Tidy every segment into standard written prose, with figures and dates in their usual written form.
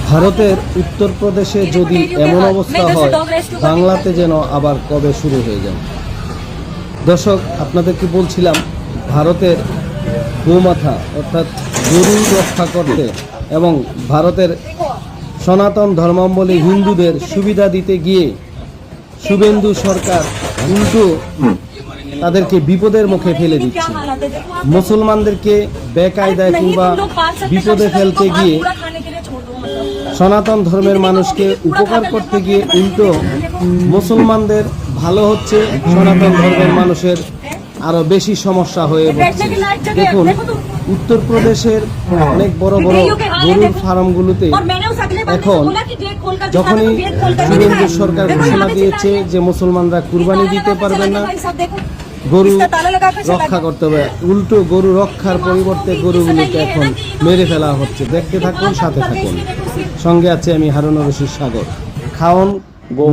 ভারতের উত্তরপ্রদেশে যদি এমন অবস্থা হয়, বাংলাতে যেন আবার কবে শুরু হয়ে যায়। দর্শক, আপনাদেরকে বলছিলাম ভারতের গোমাতা অর্থাৎ গরু রক্ষা করতে এবং ভারতের সনাতন ধর্মাবলম্বী হিন্দুদের সুবিধা দিতে গিয়ে শুভেন্দু সরকার উল্টো তাদেরকে বিপদের মুখে ফেলে দিচ্ছে। মুসলমানদেরকে বেকায়দায় কিংবা বিপদে ফেলতে গিয়ে সনাতন ধর্মের মানুষকে উপকার করতে গিয়ে উল্টো মুসলমানদের ভালো হচ্ছে, সনাতন ধর্মের মানুষের আরো বেশি সমস্যা হয়ে পড়ছে। দেখুন, উত্তরপ্রদেশের অনেক বড় বড় গরুর ফার্মগুলোতে এখন যখনই শুভেন্দু সরকার ঘোষণা দিয়েছে যে মুসলমানরা কুরবানি দিতে পারবে না, গরু রক্ষা করতে হবে, উল্টো গরু রক্ষার পরিবর্তে গরুগুলোকে এখন মেরে ফেলা হচ্ছে। দেখতে থাকুন, সাথে থাকুন। সঙ্গে আছে আমি হারুন রশিদ সাগর। খাওন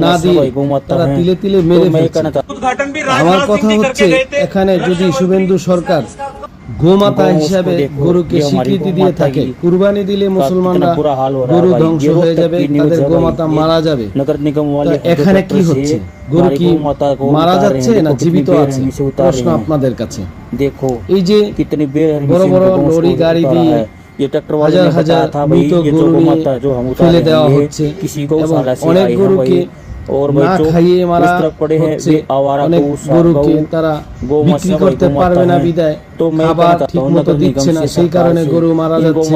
না দিয়ে তারা তিলে তিলে মেরে ফেলছে। আমার কথা হচ্ছে, এখানে যদি শুভেন্দু সরকার গোমাতা হিসাবে গরুকে স্বীকৃতি দিয়ে থাকে, কুরবানি দিলে মুসলমানরা গরু ধ্বংস হয়ে যাবে, তাদের গোমাতা মারা যাবে। এখানে কি হচ্ছে? গরু কি মারা যাচ্ছে না জীবিত আছে? প্রশ্ন আপনাদের কাছে। দেখো, এই যে বড় বড় লরি গাড়ি দিয়ে হাজার হাজার মৃত গরু ফেলে দেওয়া হচ্ছে এবং অনেক গরুকে না খাইয়ে মারা হচ্ছে, অনেক গরুকে তারা বিক্রি করতে পারবে না বিদায় খাবার ঠিক মতো দিচ্ছে না, সেই কারণে গরু মারা যাচ্ছে।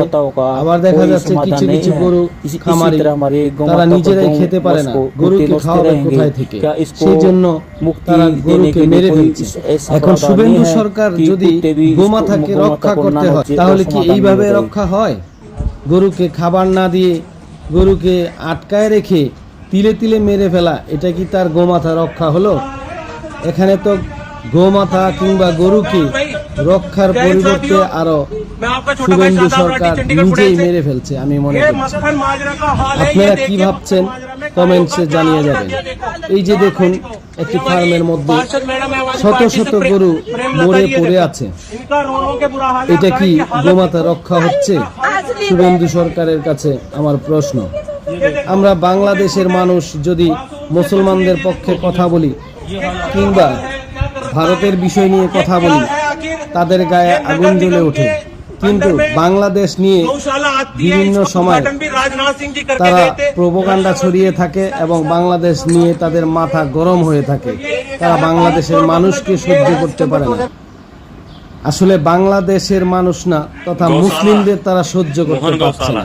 আবার দেখা যাচ্ছে কিছু কিছু গরু খামারি তারা নিজেরাই খেতে পারে না, গরুকে খাওয়াবে কোথায় থেকে, সেই জন্য তারা গরুকে মেরে ফেলছে। এখন শুভেন্দু সরকার যদি গোমাতাকে রক্ষা করতে হয়, তাহলে কি এইভাবে রক্ষা হয়? গরুকে খাবার না দিয়ে গরুকে আটকায় রেখে তিলে তিলে মেরে ফেলা, এটা কি তার গোমাতা রক্ষা হলো? এখানে তো গোমাতা কিংবা গরুকে রক্ষার পরিবর্তে আরো শুভেন্দু সরকার নিজেই মেরে ফেলছে। আমি মনে করছি, আপনারা কি ভাবছেন কমেন্টসে জানিয়ে যাবেন। এই যে দেখুন, একটি ফার্মের মধ্যে শত শত গরু মরে পড়ে আছে, এটা কি গোমাতা রক্ষা হচ্ছে? শুভেন্দু সরকারের কাছে আমার প্রশ্ন। আমরা বাংলাদেশের মানুষ যদি মুসলমানদের পক্ষে কথা বলি কিংবা ভারতের বিষয় নিয়ে কথা বলি, তাদের গায়ে আগুন জ্বলে ওঠে। কিন্তু বাংলাদেশ নিয়ে বিভিন্ন সময় তারা প্রোপাগান্ডা ছড়িয়ে থাকে এবং বাংলাদেশ নিয়ে তাদের মাথা গরম হয়ে থাকে। তারা বাংলাদেশের মানুষকে সহ্য করতে পারে না। আসলে বাংলাদেশের মানুষ না, তথা মুসলিমদের তারা সহ্য করতে পারছে না।